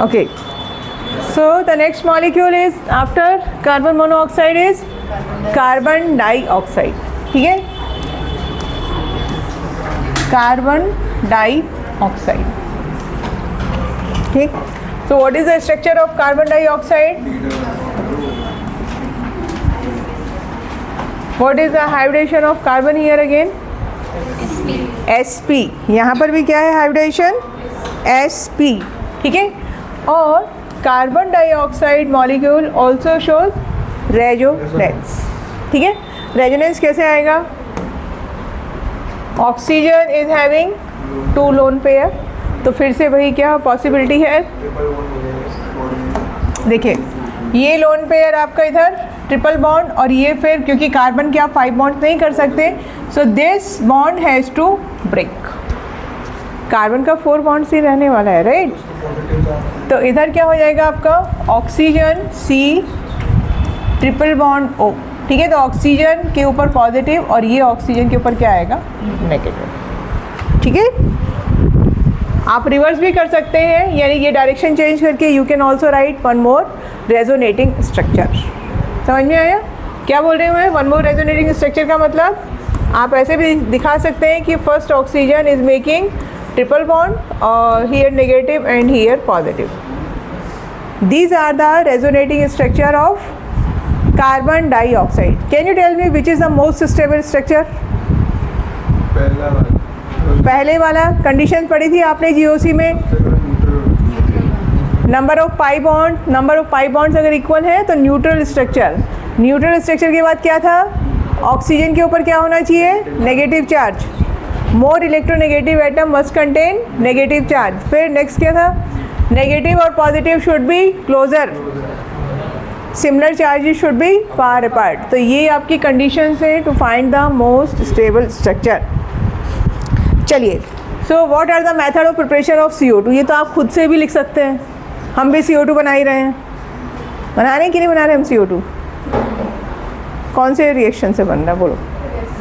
Okay. So the next molecule is after carbon monoxide is carbon dioxide. ठीक है, carbon dioxide. ठीक. So what is the structure of carbon dioxide? What is the hybridization of carbon here again? sp. यहाँ पर भी क्या है hybridisation? sp. ठीक है. और carbon dioxide molecule also shows resonance. ठीक है, रेजोनेंस कैसे आएगा? Oxygen is having 2 lone pair, तो फिर से वही क्या पॉसिबिलिटी है? देखिए, ये लोन पेयर आपका इधर ट्रिपल बॉन्ड, और ये फिर क्योंकि कार्बन के आप 5 बॉन्ड नहीं कर सकते, so this bond has to break. Carbon का 4 बॉन्ड ही रहने वाला है, राइट? तो इधर क्या हो जाएगा आपका? Oxygen C triple bond O. ठीक है, तो ऑक्सीजन के ऊपर पॉजिटिव और ये ऑक्सीजन के ऊपर क्या आएगा? नेगेटिव. ठीक है, आप रिवर्स भी कर सकते हैं, यानी ये डायरेक्शन चेंज करके you can also right one more resonating structure. समझ में आया क्या बोल रहे हैं? वन मोर रेजोनेटिंग स्ट्रक्चर का मतलब आप ऐसे भी दिखा सकते हैं कि first oxygen is making triple bond, here negative and here positive. These are the resonating structure of carbon dioxide. Can you tell me which is the most stable structure? पहले वाला कंडीशन पढ़ी थी आपने GOC में. Number of pi bonds अगर equal है तो neutral structure. Neutral structure के बाद क्या था? ऑक्सीजन के ऊपर क्या होना चाहिए? Negative charge. More electronegative atom must contain negative charge. फिर नेक्स्ट क्या था? नेगेटिव और positive should be closer, similar charges should be far apart. तो ये आपकी कंडीशन है to find the most stable structure. चलिए, so what are the method of preparation of CO2? ये तो आप खुद से भी लिख सकते हैं, हम भी CO2 बना ही रहे हैं. बना रहे हैं कि नहीं बना रहे हम CO2? कौन से रिएक्शन से बन रहा है बोलो?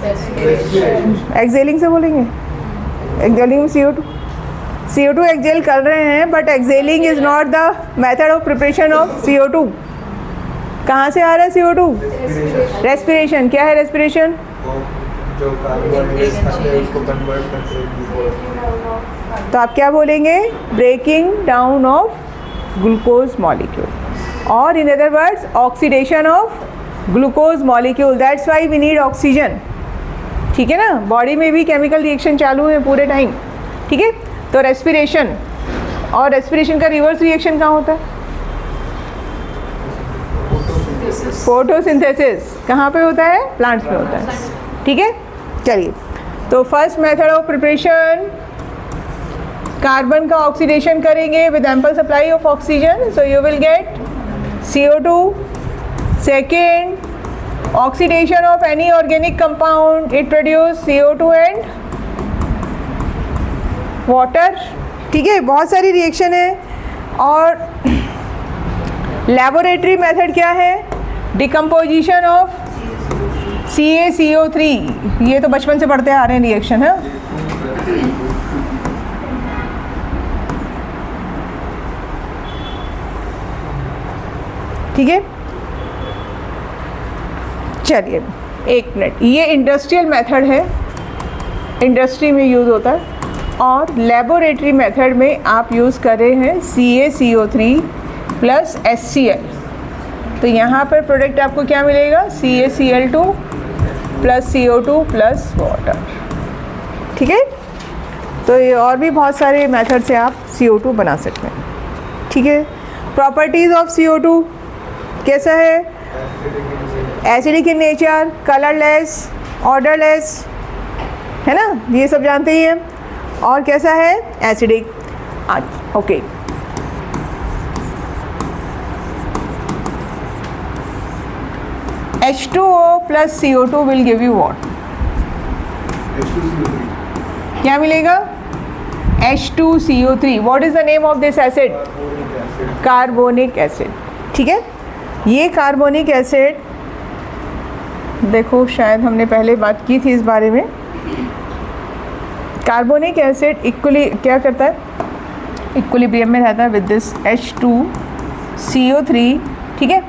एक्सेलिंग से बोलेंगे. एक्सेलिंग में CO2 एक्सेल कर रहे हैं, but excelling is not the method of preparation of CO2. कहाँ से आ रहा है CO2? रेस्पिरेशन. क्या है रेस्पिरेशन? तो आप क्या बोलेंगे? Breaking down of glucose molecule, और in other words oxidation of glucose molecule. That's why we need oxygen. ठीक है ना, बॉडी में भी केमिकल रिएक्शन चालू है पूरे टाइम. ठीक है, तो रेस्पिरेशन, और रेस्पिरेशन का रिवर्स रिएक्शन कहाँ होता है? फोटोसिंथेसिस. कहाँ पे होता है? प्लांट्स में होता है. ठीक है, चलिए, तो first method of preparation, carbon का ऑक्सीडेशन करेंगे with ample supply of oxygen, so you will get CO2. Second, oxidation of any organic compound, it produce CO2 and water. ठीक है, बहुत सारी रिएक्शन है. और लेबोरेटरी मेथड क्या है? Decomposition of CaCO3. ये तो बचपन से पढ़ते आ रहे हैं रिएक्शन है. ठीक है, चलिए 1 मिनट. ये इंडस्ट्रियल मेथड है, इंडस्ट्री में यूज़ होता है, और लेबोरेटरी मेथड में आप यूज़ कर रहे हैं CaCO3 प्लस HCl. तो यहाँ पर प्रोडक्ट आपको क्या मिलेगा? CaCl2 plus CO2 plus water. ठीक है, तो ये और भी बहुत सारे मेथड से आप CO2 बना सकते हैं. ठीक है, प्रॉपर्टीज़ ऑफ CO2 कैसा है? Acidic in nature, colourless, odourless, है ना, ये सब जानते ही हैं. और कैसा है? Acidic. Okay, H2O plus CO2 will give you what? क्या मिलेगा? H2CO3. What is the name of this acid? Carbonic acid. ठीक है, ये कार्बोनिक एसिड, देखो शायद हमने पहले बात की थी इस बारे में. कार्बोनिक एसिड इक्वली क्या करता है? इक्विलिब्रियम में रहता है विद दिस H2CO3, ठीक है।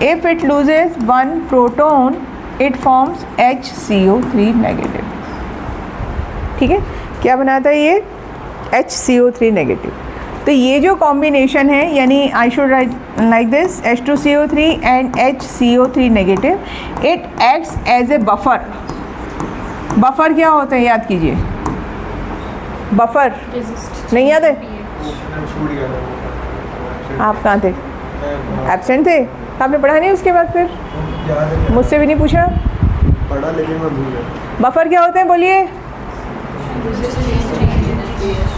If it loses one proton it forms HCO3 negative, ठीक है। क्या बनाता है ये? HCO3 negative. तो ये जो कॉम्बिनेशन है, यानी I should write like this H2CO3 and HCO3 negative, it acts as a buffer. Buffer क्या होते हैं याद कीजिए? बफर नहीं याद है? आप कहाँ थे? एब्सेंट थे? आपने पढ़ा नहीं उसके बाद? फिर मुझसे भी नहीं पूछा? पढ़ा लेकिन मैं भूल गया। बफर क्या होते हैं बोलिए?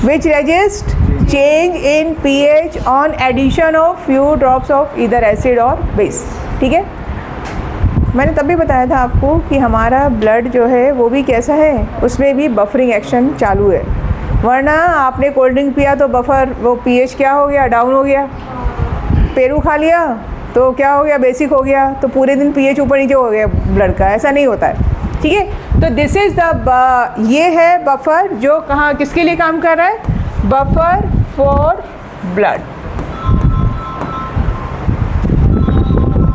which resist change in pH on addition of few drops of either acid or base, ठीक है। मैंने तब भी बताया था आपको कि हमारा ब्लड जो है वो भी कैसा है, उसमें भी बफरिंग एक्शन चालू है। वरना आपने कोल्ड ड्रिंक पिया तो बफर वो pH क्या हो गया? डाउन हो गया। पेरू खा लिया तो क्या हो गया? बेसिक हो गया। तो पूरे दिन pH ऊपर नीचे हो गया ब्लड का। ऐसा नहीं होता है, ठीक है। तो दिस इज़ द ये है बफर जो कहाँ किसके लिए काम कर रहा है? बफर फॉर ब्लड,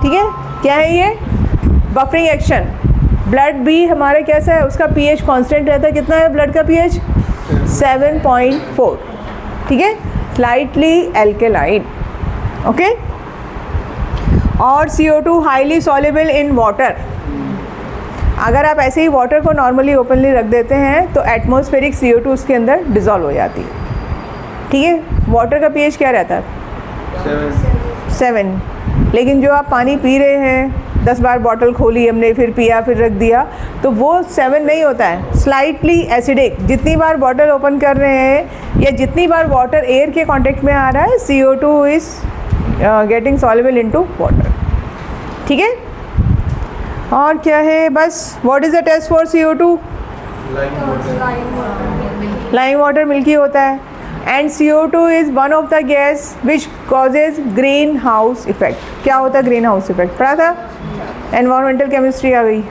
ठीक है। क्या है ये? Buffering action. ब्लड भी हमारे कैसा है? उसका pH कांस्टेंट रहता है। कितना है ब्लड का pH? 7.4, ठीक है। Slightly alkaline, okay. और CO2 highly soluble in water. अगर आप ऐसे ही वाटर को नॉर्मली ओपनली रख देते हैं तो एटमॉस्फेरिक CO2 उसके अंदर डिज़ोल्व हो जाती है, ठीक है। वाटर का pH क्या रहता है? 7। लेकिन जो आप पानी पी रहे हैं, 10 बार बॉटल खोली हमने, फिर पिया, फिर रख दिया, तो वो 7 नहीं होता है, स्लाइटली एसिडिक। जितनी बार बॉटल ओपन कर रहे हैं या जितनी बार वाटर एयर के कांटेक्ट में आ रहा है, CO2 is getting soluble into water, ठीक है। और क्या है? बस what is the test for CO2? Lime water milky होता है। And CO2 is one of the gas which causes green house effect. क्या होता है ग्रीन हाउस इफेक्ट? पढ़ा था? एनवायरमेंटल केमिस्ट्री आ गई।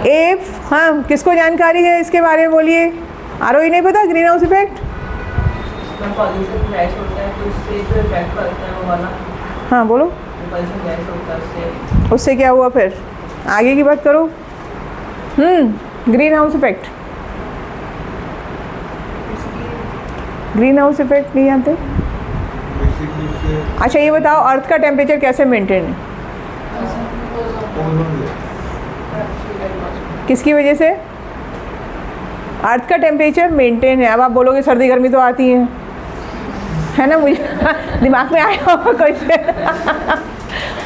इफ हाँ, किसको जानकारी है इसके बारे में बोलिए? आरोही नहीं पता ग्रीन हाउस इफेक्ट? हाँ बोलो। उससे क्या हुआ फिर? आगे की बात करो। Green house effect, green house effect नहीं जानते? अच्छा ये बताओ, अर्थ का टेम्परेचर कैसे मेंटेन है? किसकी वजह से अर्थ का टेम्परेचर मेंटेन है? अब आप बोलोगे सर्दी गर्मी तो आती है ना, मुझे दिमाग में आया होगा क्वेश्चन।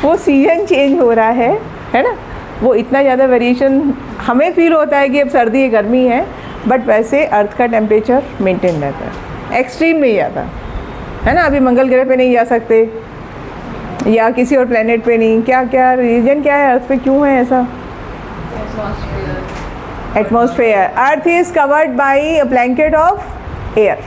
वो सीजन चेंज हो रहा है ना, वो इतना ज़्यादा वेरिएशन हमें फील होता है कि अब सर्दी है गर्मी है, बट वैसे अर्थ का टेम्परेचर मेंटेन रहता है, एक्सट्रीम नहीं जाता है ना। अभी मंगल ग्रह पे नहीं जा सकते या किसी और प्लेनेट पे नहीं। क्या क्या रीजन क्या है अर्थ पे, क्यों है ऐसा? Atmosphere. Earth is covered by a blanket of air.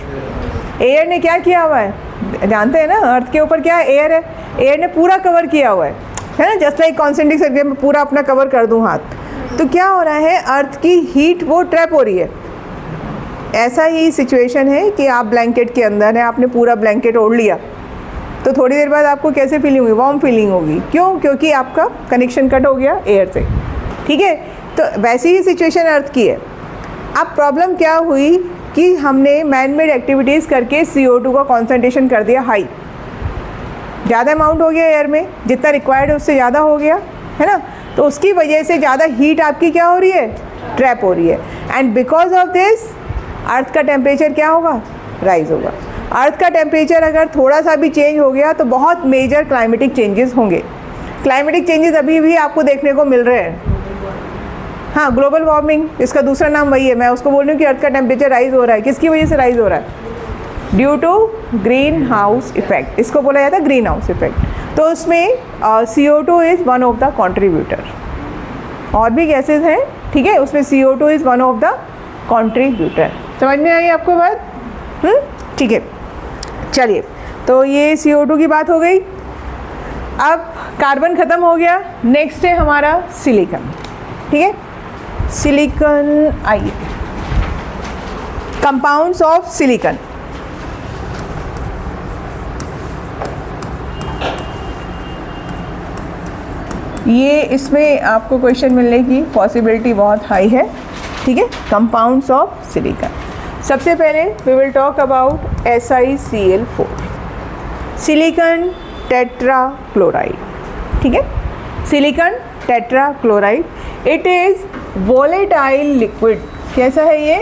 Air ने क्या किया हुआ है जानते हैं ना? अर्थ के ऊपर क्या है? एयर है। एयर ने पूरा कवर किया हुआ है ना। जस्ट लाइक कॉन्सेंट्रिक सर्कल में पूरा अपना कवर कर दूं हाथ, तो क्या हो रहा है? अर्थ की हीट वो ट्रैप हो रही है। ऐसा ही सिचुएशन है कि आप ब्लैंकेट के अंदर हैं, आपने पूरा ब्लैंकेट ओढ़ लिया, तो थोड़ी देर बाद आपको कैसे फीलिंग होगी? वार्म फीलिंग होगी। क्यों? क्योंकि आपका कनेक्शन कट हो गया एयर से, ठीक है। तो वैसी ही सिचुएशन अर्थ की है। अब प्रॉब्लम क्या हुई कि हमने मैन मेड एक्टिविटीज़ करके CO2 का कॉन्सेंट्रेशन कर दिया हाई, ज़्यादा अमाउंट हो गया एयर में, जितना रिक्वायर्ड है उससे ज़्यादा हो गया, है ना। तो उसकी वजह से ज़्यादा हीट आपकी क्या हो रही है? ट्रैप हो रही है। And because of this earth का टेम्परेचर क्या होगा? राइज होगा। अर्थ का टेम्परेचर अगर थोड़ा सा भी चेंज हो गया तो बहुत मेजर क्लाइमेटिक चेंजेस होंगे। क्लाइमेटिक चेंजेस अभी भी आपको देखने को मिल रहे हैं। हाँ, ग्लोबल वार्मिंग, इसका दूसरा नाम वही है। मैं उसको बोल रही हूँ कि अर्थ का टेम्परेचर राइज हो रहा है। किसकी वजह से राइज हो रहा है? Due to green house effect. इसको बोला जाता है ग्रीन हाउस इफेक्ट। तो उसमें CO2 is one of the contributor. और भी गैसेज हैं, ठीक है, उसमें CO2 is one of the contributor. समझ में आई आपको बात? ठीक है, चलिए। तो ये CO2 की बात हो गई। अब कार्बन ख़त्म हो गया, नेक्स्ट है हमारा सिलिकॉन, ठीक है। सिलिकॉन आइए, कंपाउंड्स ऑफ सिलिकॉन। ये इसमें आपको क्वेश्चन मिलने की पॉसिबिलिटी बहुत हाई है, ठीक है। कंपाउंड्स ऑफ सिलिकॉन, सबसे पहले we will talk about SiCl4, silicon tetrachloride, ठीक है। Silicon tetrachloride, it is volatile liquid. कैसा है ये?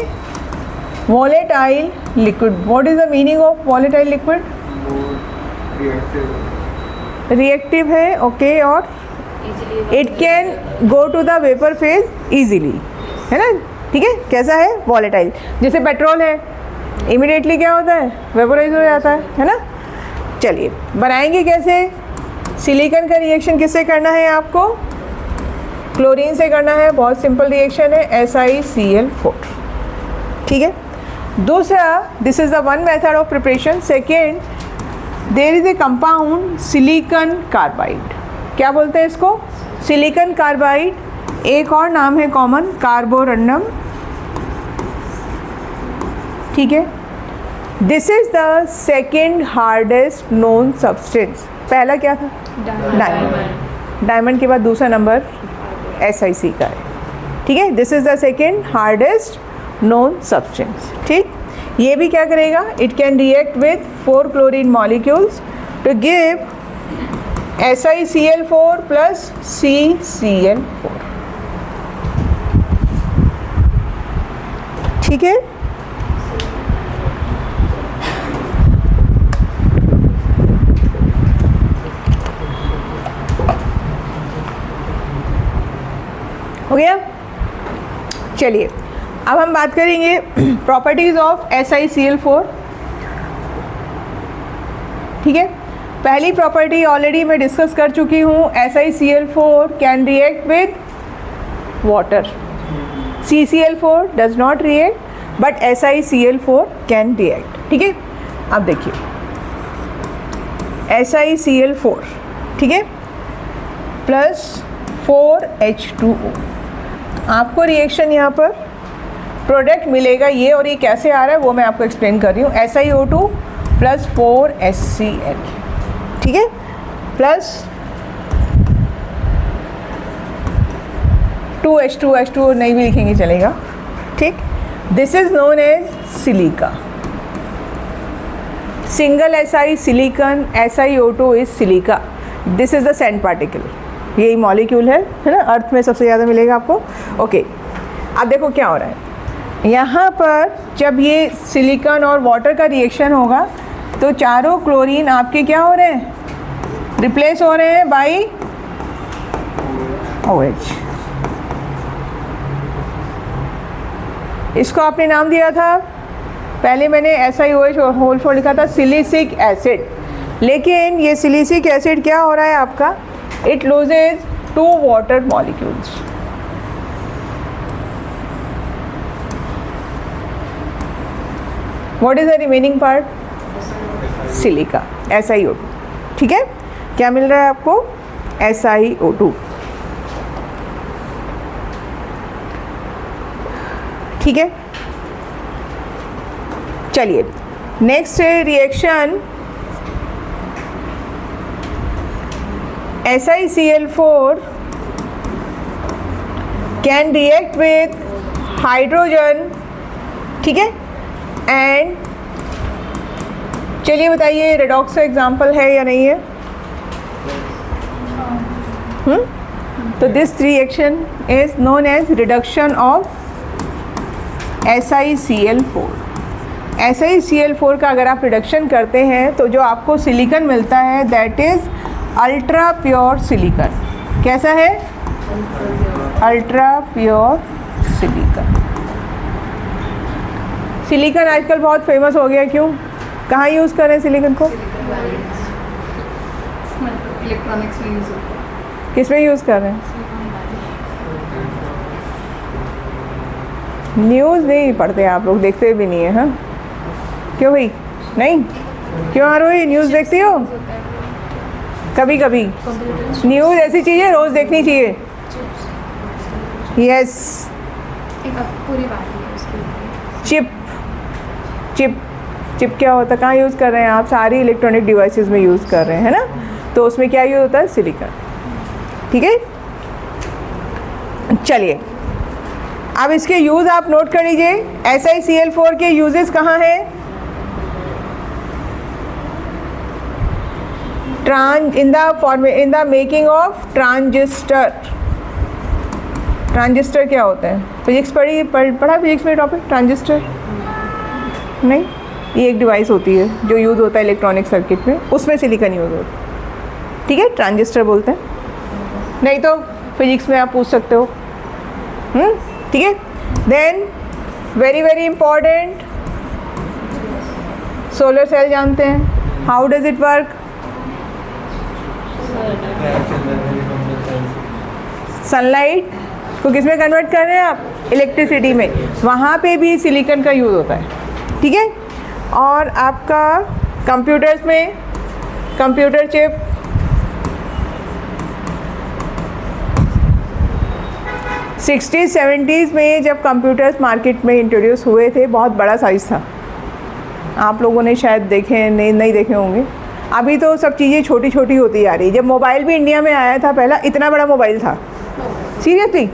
Volatile liquid. What is the meaning of volatile liquid? Reactive है, ओके। और it can go to the vapour phase easily, है ना, ठीक है। कैसा है? वॉलेटाइल। जैसे पेट्रोल है, इमीडिएटली क्या होता है? वेपोराइज हो जाता है ना। चलिए बनाएंगे कैसे? सिलिकॉन का रिएक्शन किससे करना है आपको? क्लोरीन से करना है। बहुत सिंपल रिएक्शन है, SiCl4, ठीक है। दूसरा, this is the one method of preparation. Second, there is a compound silicon carbide. क्या बोलते हैं इसको? Silicon carbide. एक और नाम है कॉमन, कार्बोरंडम, ठीक है। This is the second hardest known substance. पहला क्या था? डायमंड। डायमंड के बाद दूसरा नंबर SiC का है, ठीक है। This is the second hardest known substance, ठीक। ये भी क्या करेगा? It can react with 4 chlorine molecules to give SiCl4 plus CCl4, ठीक है। हो गया? चलिए अब हम बात करेंगे प्रॉपर्टीज ऑफ SiCl4, ठीक है। पहली प्रॉपर्टी ऑलरेडी मैं डिस्कस कर चुकी हूँ, SiCl4 can react with water. CCl4 does not react but SiCl4 can react, ठीक है। अब देखिए SiCl4, ठीक है, प्लस 4H2O। आपको रिएक्शन यहाँ पर प्रोडक्ट मिलेगा ये, और ये कैसे आ रहा है वो मैं आपको एक्सप्लेन कर रही हूँ। SiO2 प्लस 4HCl, ठीक है, प्लस 2H2 नहीं भी लिखेंगे चलेगा, ठीक। This is known as silica. Single SI silicon, SiO2 is silica. This is the sand particle, यही मॉलिक्यूल है ना। अर्थ में सबसे ज़्यादा मिलेगा आपको, ओके। अब देखो क्या हो रहा है यहाँ पर। जब ये सिलिकॉन और वाटर का रिएक्शन होगा तो चारों क्लोरीन आपके क्या हो रहे हैं? रिप्लेस हो रहे हैं बाई OH। इसको आपने नाम दिया था, पहले मैंने SiOH होल 4 लिखा था, सिलिसिक एसिड। लेकिन ये सिलिसिक एसिड क्या हो रहा है आपका? It loses 2 water molecules. What is the remaining part? Silica, SiO2, ठीक है। क्या मिल रहा है आपको? SiO2, ठीक है। चलिए next reaction, SiCl4 can react with hydrogen, ठीक है। एंड चलिए बताइए रेडॉक्स का एग्जाम्पल है या नहीं है? तो this reaction is known as reduction of SiCl4। SiCl4 का अगर आप रिडक्शन करते हैं तो जो आपको सिलिकॉन मिलता है that is ultra pure silicon. कैसा है? Ultra pure silicon. सिलिकॉन आजकल बहुत फेमस हो गया, क्यों? कहाँ यूज़ कर रहे हैं सिलिकॉन को? इलेक्ट्रॉनिक्स में यूज़ होता है। किस में यूज़ कर रहे हैं? न्यूज़ नहीं पढ़ते आप लोग, देखते भी नहीं है। हाँ क्यों भाई? नहीं क्यों आरोही? न्यूज़ देखती हो? कभी कभी। न्यूज़ ऐसी चीज़ है रोज़ देखनी चाहिए। यस, एक पूरी बात है उसकी। चिप, चिप क्या होता है, कहाँ यूज़ कर रहे हैं आप, सारी इलेक्ट्रॉनिक डिवाइसेस में यूज़ कर रहे हैं, है ना। तो उसमें क्या यूज़ होता है, सिलिकॉन। ठीक है, चलिए अब इसके यूज़ आप नोट कर लीजिए। SiCl4 के यूजेस कहाँ हैं? In the making of transistor. Transistor क्या होते हैं, फिजिक्स पढ़ा फिजिक्स में टॉपिक ट्रांजिस्टर? नहीं, ये एक डिवाइस होती है जो यूज़ होता है इलेक्ट्रॉनिक सर्किट में, उसमें सिलिकॉन यूज़ होता है। ठीक है, ट्रांजिस्टर बोलते हैं, नहीं तो फिजिक्स में आप पूछ सकते हो। ठीक है, then very very important, solar cell जानते हैं, how does it work? Sunlight को किस में कन्वर्ट कर रहे हैं आप, इलेक्ट्रिसिटी में, वहाँ पे भी सिलिकॉन का यूज़ होता है। ठीक है, और आपका कंप्यूटर्स में कंप्यूटर चिप, सिक्सटीज़ 70s में जब कंप्यूटर्स मार्केट में इंट्रोड्यूस हुए थे, बहुत बड़ा साइज़ था, आप लोगों ने शायद देखे नहीं देखे होंगे। अभी तो सब चीज़ें छोटी छोटी होती जा रही। जब मोबाइल भी इंडिया में आया था पहला, इतना बड़ा मोबाइल था, सीरियसली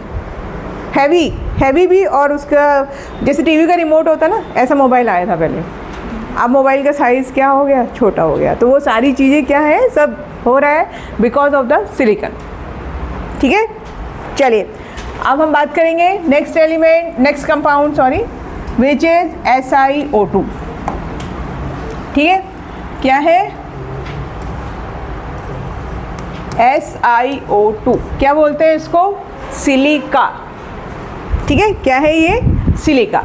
हैवी भी, और उसका जैसे टीवी का रिमोट होता ना, ऐसा मोबाइल आया था पहले। अब मोबाइल का साइज़ क्या हो गया, छोटा हो गया। तो वो सारी चीज़ें क्या है, सब हो रहा है बिकॉज ऑफ द सिलिकॉन। ठीक है, चलिए अब हम बात करेंगे next element, next compound sorry, which is SiO2। ठीक है, क्या है SiO2, क्या बोलते हैं इसको, सिलिका। ठीक है, क्या है ये, सिलिका।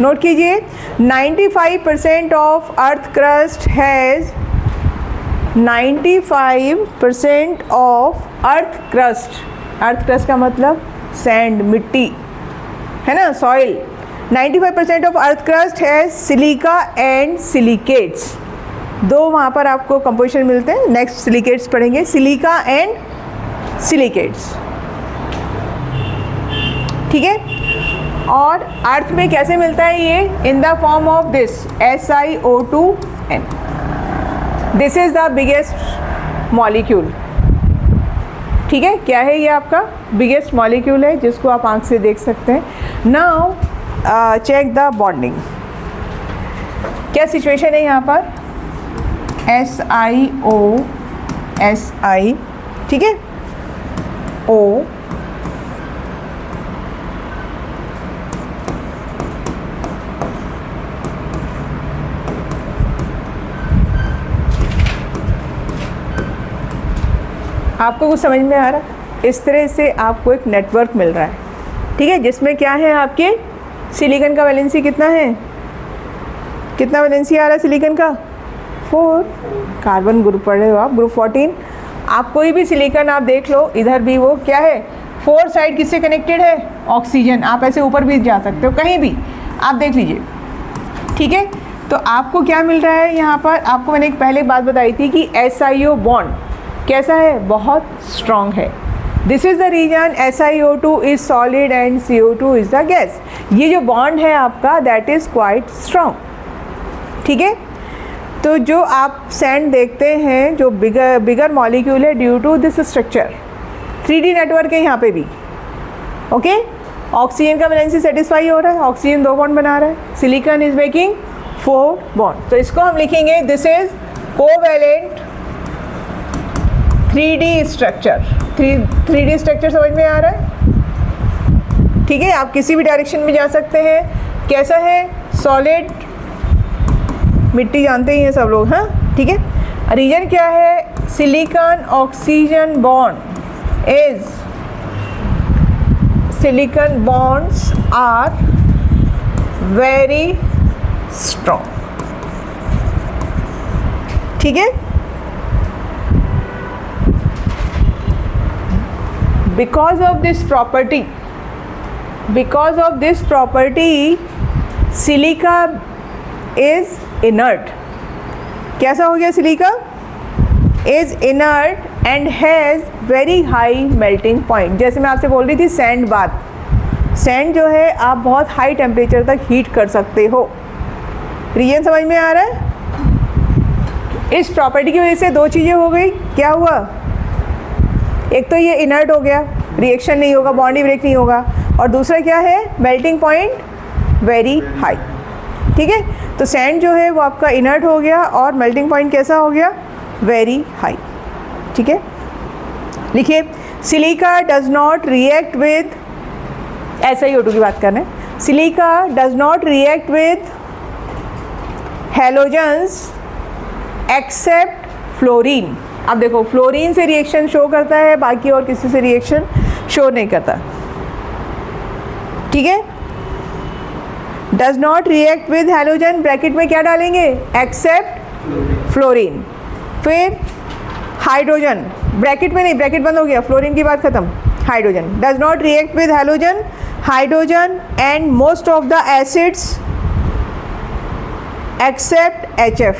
नोट कीजिए, 95% of earth crust has 95% of earth crust का मतलब सैंड, मिट्टी, है ना, सॉइल। 95% ऑफ अर्थ क्रस्ट है सिलिका एंड सिलिकेट्स। दो वहाँ पर आपको कंपोजिशन मिलते हैं, नेक्स्ट सिलिकेट्स पढ़ेंगे, सिलिका एंड सिलिकेट्स। ठीक है, और अर्थ में कैसे मिलता है ये, in the form of this SiO2n। This is the biggest molecule. ठीक है, क्या है ये, आपका बिगेस्ट मॉलिक्यूल है जिसको आप आंख से देख सकते हैं। नाउ चेक द बॉन्डिंग, क्या सिचुएशन है यहाँ पर, SiO Si, ठीक है, O आपको कुछ समझ में आ रहा है? इस तरह से आपको एक नेटवर्क मिल रहा है। ठीक है, जिसमें क्या है, आपके सिलिकॉन का वैलेंसी कितना है, कितना वैलेंसी आ रहा है सिलिकॉन का, 4। कार्बन ग्रुप पढ़ रहे हो आप, ग्रुप 14। आप कोई भी सिलिकॉन आप देख लो, इधर भी वो क्या है, 4 साइड किससे कनेक्टेड है, ऑक्सीजन। आप ऐसे ऊपर भी जा सकते हो, कहीं भी आप देख लीजिए। ठीक है, तो आपको क्या मिल रहा है यहाँ पर, आपको मैंने एक पहले बात बताई थी कि SiO बॉन्ड कैसा है, बहुत स्ट्रॉन्ग है। This is the reason SiO2 is solid and CO2 is the gas. ये जो बॉन्ड है आपका, दैट इज़ क्वाइट स्ट्रॉन्ग। ठीक है, तो जो आप सैंड देखते हैं, जो बिगर मॉलिक्यूल है, due to this structure, 3D network है यहाँ पे भी। ओके, ऑक्सीजन का वैलेंसी सेटिस्फाई हो रहा है, ऑक्सीजन 2 बॉन्ड बना रहा है, सिलिकॉन इज मेकिंग 4 बॉन्ड। तो इसको हम लिखेंगे, this is covalent 3D structure. 3D structure समझ में आ रहा है? ठीक है, आप किसी भी डायरेक्शन में जा सकते हैं। कैसा है, सॉलिड, मिट्टी जानते ही हैं सब लोग, हाँ, ठीक है। रीजन क्या है, silicon oxygen bond is, silicon bonds are very strong. ठीक है, because of this property silica is inert। कैसा हो गया, silica is inert and has very high melting point। जैसे मैं आपसे बोल रही थी सैंड बात, सैंड जो है आप बहुत हाई टेम्परेचर तक हीट कर सकते हो। रीजन समझ में आ रहा है? इस प्रॉपर्टी की वजह से दो चीज़ें हो गई। क्या हुआ? एक तो ये इनर्ट हो गया, रिएक्शन नहीं होगा, बॉन्ड ब्रेक नहीं होगा, और दूसरा क्या है? Melting point very high. ठीक है, तो सैंड जो है वो आपका इनर्ट हो गया और मेल्टिंग पॉइंट कैसा हो गया? Very high. ठीक है, लिखिए silica does not react with, SiO2 की बात कर रहे हैं, silica does not react with halogens except fluorine. अब देखो, फ्लोरीन से रिएक्शन शो करता है, बाकी और किसी से रिएक्शन शो नहीं करता। ठीक है, does not react with halogen, bracket में क्या डालेंगे? Except fluorine. फिर हाइड्रोजन, ब्रैकेट में नहीं, ब्रैकेट बंद हो गया, फ्लोरीन की बात खत्म। Hydrogen does not react with halogen, hydrogen and most of the acids except HF।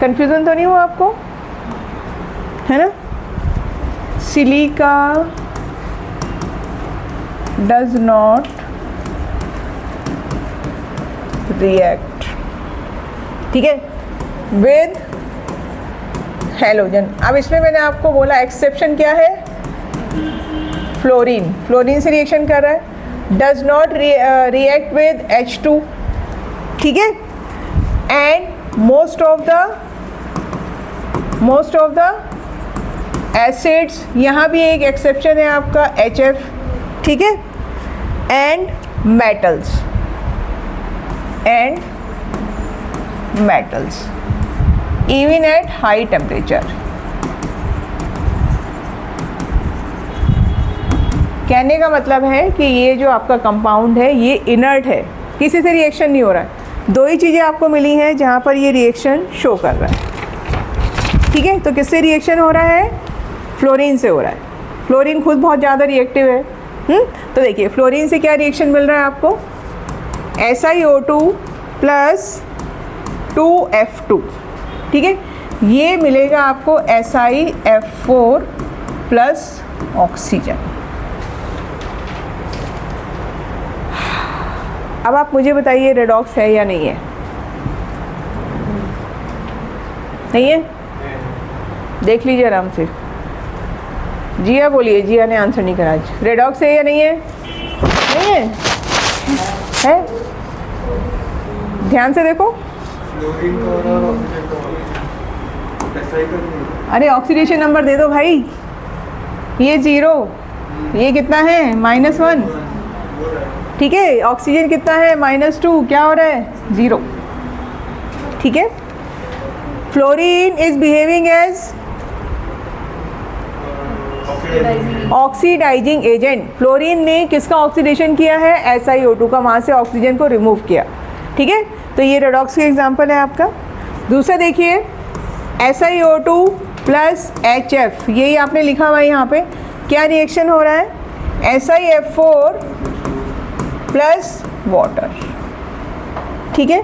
Confusion तो नहीं हुआ आपको? है ना? सिलिका डज नॉट रिएक्ट, ठीक है, विद हैलोजन। अब इसमें मैंने आपको बोला एक्सेप्शन क्या है? फ्लोरीन, फ्लोरीन से रिएक्शन कर रहा है। Does not react with H2, ठीक है, and most of the acids, यहाँ भी एक एक्सेप्शन है आपका HF, ठीक है, and metals even at high temperature। कहने का मतलब है कि ये जो आपका कंपाउंड है ये इनर्ट है, किसी से रिएक्शन नहीं हो रहा है। दो ही चीज़ें आपको मिली हैं जहाँ पर ये रिएक्शन शो कर रहा है। ठीक है, तो किससे रिएक्शन हो रहा है? फ्लोरीन से हो रहा है। फ्लोरीन खुद बहुत ज़्यादा रिएक्टिव है। तो देखिए फ्लोरीन से क्या रिएक्शन मिल रहा है आपको? SiO2 प्लस 2F2, ठीक है, ये मिलेगा आपको SiF4 प्लस ऑक्सीजन। अब आप मुझे बताइए रेडॉक्स है या नहीं है? नहीं है? देख लीजिए आराम से। जिया बोलिए, जिया ने आंसर नहीं करा आज। रेडॉक्स है या नहीं है? नहीं है? है? ध्यान से देखो। अरे ऑक्सीडेशन नंबर दे दो भाई। ये 0, ये कितना है? -1, ठीक है। ऑक्सीजन कितना है? -2, क्या हो रहा है? 0, ठीक है। Fluorine is behaving as oxidising agent. Fluorine ने किसका ऑक्सीडेशन किया है? SiO2 का, वहाँ से ऑक्सीजन को रिमूव किया, ठीक है। तो ये रेडॉक्स का एग्जांपल है आपका। दूसरा देखिए SiO2 प्लस HF, यही आपने लिखा हुआ है यहाँ पे। क्या रिएक्शन हो रहा है? SiF4 प्लस वाटर, ठीक है,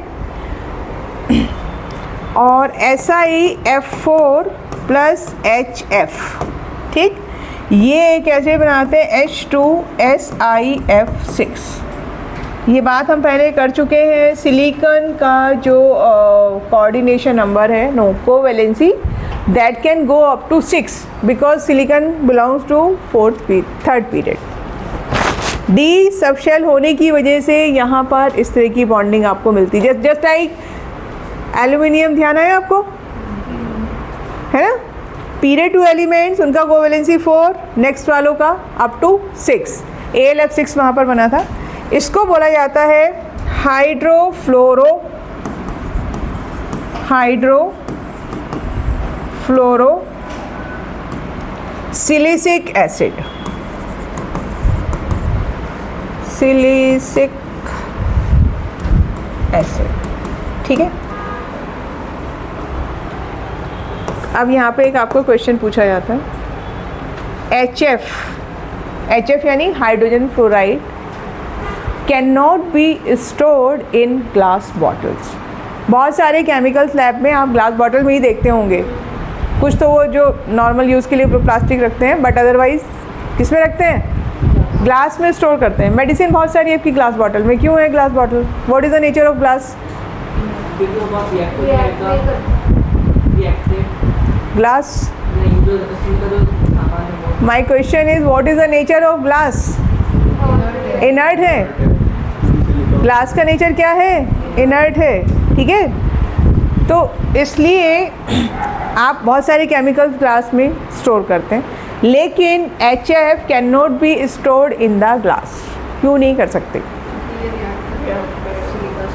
और SiF4 प्लस HF, ठीक। ये कैसे बनाते हैं? H2SiF6। ये बात हम पहले कर चुके हैं। सिलिकॉन का जो कोऑर्डिनेशन नंबर है, no covalency, that can go up to 6 because silicon belongs to third period. D subshell होने की वजह से यहाँ पर इस तरह की बॉन्डिंग आपको मिलती है, जस्ट लाइक एल्यूमिनियम। ध्यान आया आपको? है ना? पीरियड 2 एलिमेंट्स, उनका कोवैलेंसी 4, नेक्स्ट वालों का अप टू 6। AlF6 वहाँ पर बना था। इसको बोला जाता है हाइड्रोफ्लोरो सिलिसिक एसिड। ठीक है। अब यहाँ पे एक आपको क्वेश्चन पूछा जाता है, HF यानी hydrogen fluoride can not be stored in glass bottles. बहुत सारे केमिकल्स लैब में आप ग्लास बॉटल में ही देखते होंगे। कुछ तो वो जो नॉर्मल यूज़ के लिए प्लास्टिक रखते हैं, बट अदरवाइज किस में रखते हैं? ग्लास में स्टोर करते हैं। मेडिसिन बहुत सारी है आपकी ग्लास बॉटल में, क्यों है glass bottle? What is the nature of glass? Glass, my question is what is the nature of glass? Inert है। ग्लास का नेचर क्या है? इनर्ट है, ठीक है। तो इसलिए आप बहुत सारे केमिकल्स ग्लास में स्टोर करते हैं, लेकिन HF can not be stored in the glass. क्यों नहीं कर सकते?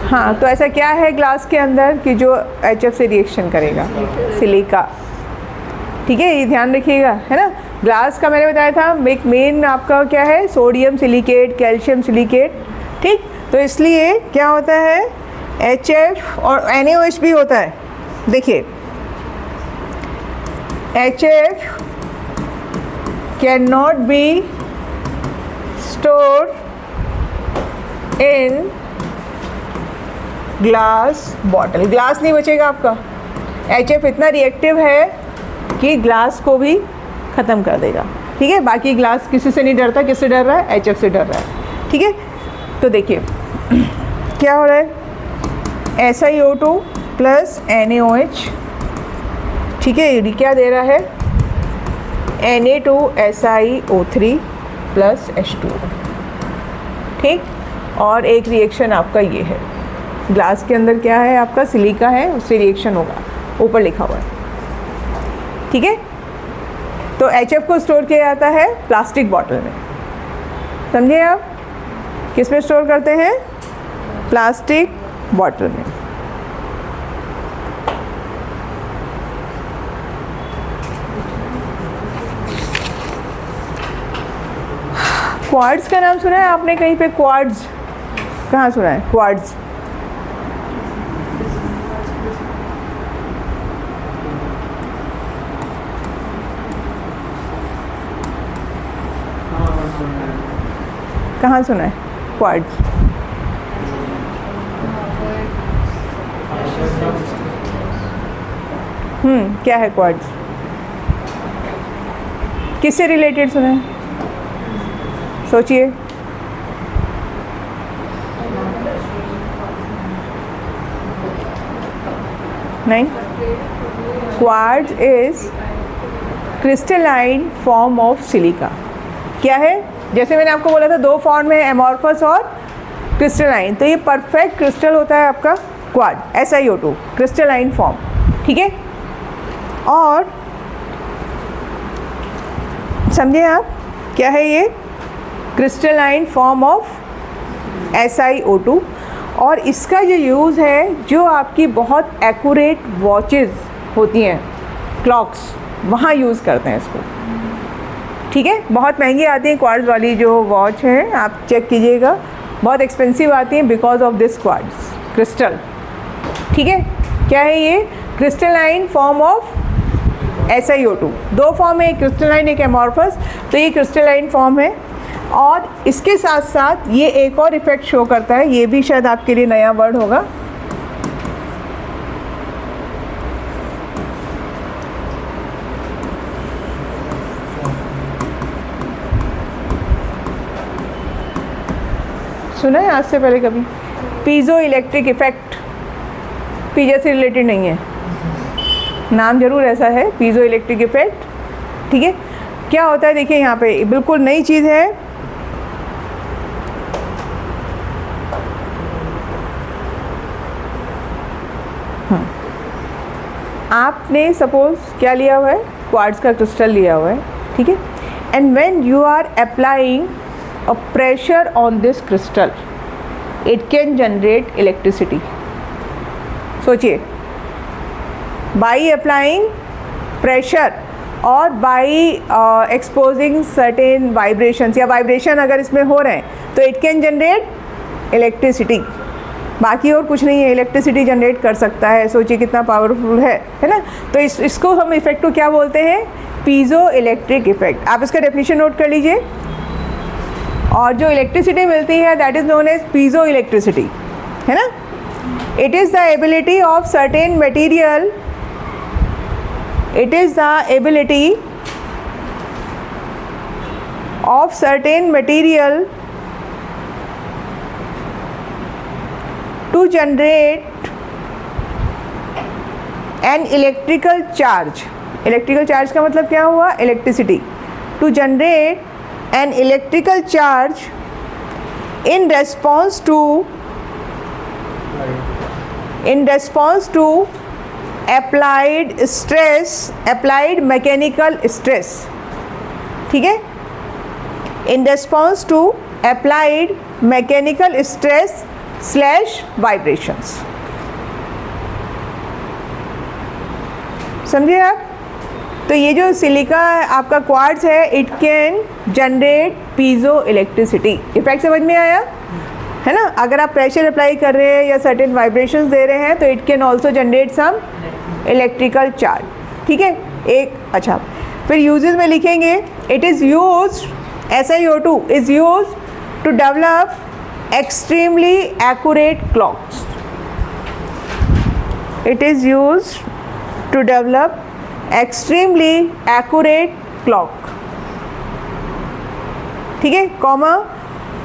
हाँ, तो ऐसा क्या है ग्लास के अंदर कि जो HF से रिएक्शन करेगा? सिलिका, ठीक है, ये ध्यान रखिएगा, है ना। ग्लास का मैंने बताया था एक मेन आपका क्या है? सोडियम सिलिकेट, कैल्शियम सिलिकेट, ठीक। तो इसलिए क्या होता है? HF और NaOH भी होता है। देखिए, HF can not be store in glass bottle. Glass नहीं बचेगा आपका। HF इतना रिएक्टिव है कि ग्लास को भी ख़त्म कर देगा, ठीक है। बाकी ग्लास किसी से नहीं डरता, किससे डर रहा है? HF से डर रहा है, ठीक है। तो देखिए क्या हो रहा है? SiO2 प्लस NaOH, ठीक है। ये क्या दे रहा है? Na2SiO3 प्लस H2O, ठीक। और एक रिएक्शन आपका ये है, ग्लास के अंदर क्या है आपका? सिलिका है, उससे रिएक्शन होगा, ऊपर लिखा हुआ है, ठीक है। तो HF को स्टोर किया जाता है प्लास्टिक बॉटल में, समझे आप? किस में स्टोर करते हैं? प्लास्टिक बॉटल में। क्वार्ट्ज का नाम सुना है आपने कहीं पे? क्वार्ट्ज कहाँ सुना है? क्वार्ट्ज कहाँ सुना है? क्वार्ट्ज क्या है क्वार्ट्ज? किससे रिलेटेड सुना है? सोचिए। नहीं, quartz is crystalline form of silica. क्या है? जैसे मैंने आपको बोला था दो फॉर्म है, एमॉर्फस और क्रिस्टलाइन। तो ये परफेक्ट क्रिस्टल होता है आपका क्वार्ट्ज, SiO2 क्रिस्टलाइन फॉर्म, ठीक है। और समझे आप क्या है ये? Crystalline form of SiO2। और इसका जो यूज़ है, जो आपकी बहुत एक्यूरेट वॉचेस होती हैं, क्लॉक्स, वहाँ यूज़ करते हैं इसको, ठीक है। बहुत महंगी आती है क्वार्ट्ज वाली जो वॉच है, आप चेक कीजिएगा, बहुत एक्सपेंसिव आती हैं because of this quartz crystal, ठीक है। क्या है ये? Crystalline form of SiO2। दो फॉर्म है, एक क्रिस्टलाइन एक एमॉर्फस। तो ये क्रिस्टलाइन फॉर्म है। और इसके साथ साथ ये एक और इफेक्ट शो करता है, ये भी शायद आपके लिए नया वर्ड होगा, सुना है आज से पहले कभी? Piezo electric effect. पीजो से रिलेटेड नहीं है, नाम जरूर ऐसा है, पीजो इलेक्ट्रिक इफेक्ट, ठीक है। क्या होता है देखिए, यहाँ पे बिल्कुल नई चीज़ है। आपने सपोज क्या लिया हुआ है? क्वार्ट्ज का क्रिस्टल लिया हुआ है, ठीक है। And when you are applying a pressure on this crystal, it can generate electricity. सोचिए, by applying pressure और by exposing certain vibrations, या vibration अगर इसमें हो रहे हैं तो it can generate electricity। बाकी और कुछ नहीं है, इलेक्ट्रिसिटी जनरेट कर सकता है। सोचिए कितना पावरफुल है ना। तो इसको हम इफेक्ट को क्या बोलते हैं? Piezo electric effect. आप इसका डेफिनेशन नोट कर लीजिए। और जो इलेक्ट्रिसिटी मिलती है that is known as piezo electricity, है ना। It is the ability of certain material, it is the ability of certain material to generate an electrical charge. Electrical charge का मतलब क्या हुआ? Electricity. To generate an electrical charge in response to applied stress, applied mechanical stress. ठीक है? In response to applied mechanical stress / vibrations. समझे आप? तो ये जो सिलिका आपका क्वार्ट्ज है, it can generate piezo electricity. Effect समझ में आया है ना? अगर आप प्रेशर अप्लाई कर रहे हैं या सर्टेन वाइब्रेशंस दे रहे हैं तो it can also generate some electrical charge. ठीक है? एक अच्छा, फिर यूजेस में लिखेंगे it is use, SiO2 is use to develop extremely accurate clocks. It is use to develop extremely accurate clock. ठीक है? कॉमा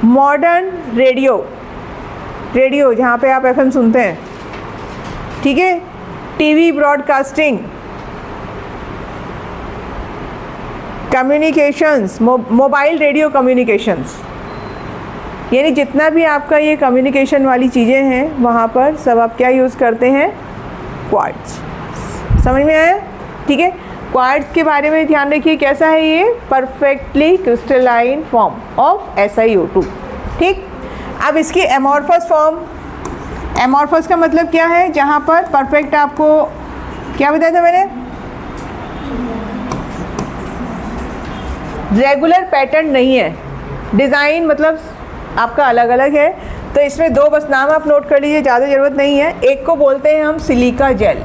मॉडर्न रेडियो जहाँ पे आप FM सुनते हैं. ठीक है? TV broadcasting, communications, mobile radio communications, यानी जितना भी आपका ये कम्युनिकेशन वाली चीज़ें हैं वहाँ पर सब आप क्या यूज़ करते हैं? क्वार्ट्ज. समझ में आया? ठीक है? क्वार्ट्ज के बारे में ध्यान रखिए, कैसा है ये? Perfectly crystalline form of SiO2. ठीक. अब इसकी एमॉर्फस फॉर्म, एमॉर्फस का मतलब क्या है? जहाँ पर परफेक्ट, आपको क्या बताया था मैंने? रेगुलर पैटर्न नहीं है, डिज़ाइन मतलब आपका अलग अलग है. तो इसमें दो बस नाम आप नोट कर लीजिए, ज़्यादा ज़रूरत नहीं है. एक को बोलते हैं हम silica gel.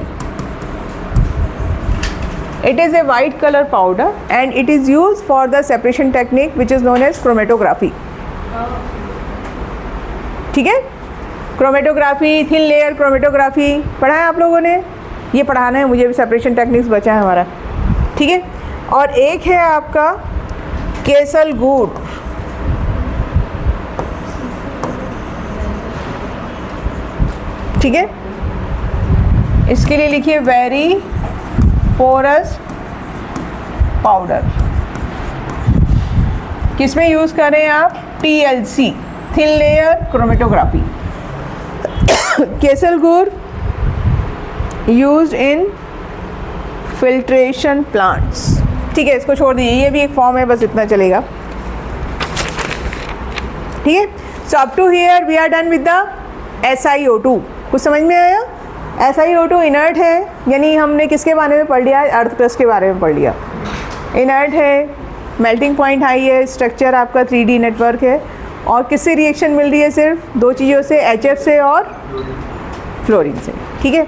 It is a white color powder and it is used for the separation technique which is known as chromatography. ठीक है? क्रोमेटोग्राफी, थिन लेयर क्रोमेटोग्राफी पढ़ा है आप लोगों ने? ये पढ़ाना है मुझे भी, सेपरेशन टेक्निक्स बचा है हमारा. ठीक है? और एक है आपका केसलगुड. ठीक है? इसके लिए लिखिए वेरी पोरस पाउडर. किस में यूज़ करें आप? TLC, thin layer chromatography. Kieselguhr used in filtration plants. ठीक है? इसको छोड़ दीजिए, ये भी एक फॉर्म है, बस इतना चलेगा. ठीक है? So up to here we are done with the SiO2. कुछ समझ में आया? SiO2 इनर्ट है, यानी हमने किसके बारे में पढ़ लिया? अर्थ क्रस्ट के बारे में पढ़ लिया. इनर्ट है, मेल्टिंग पॉइंट हाई है, स्ट्रक्चर आपका 3D नेटवर्क है. और किससे रिएक्शन मिल रही है? सिर्फ दो चीज़ों से, HF से और फ्लोरीन से. ठीक है?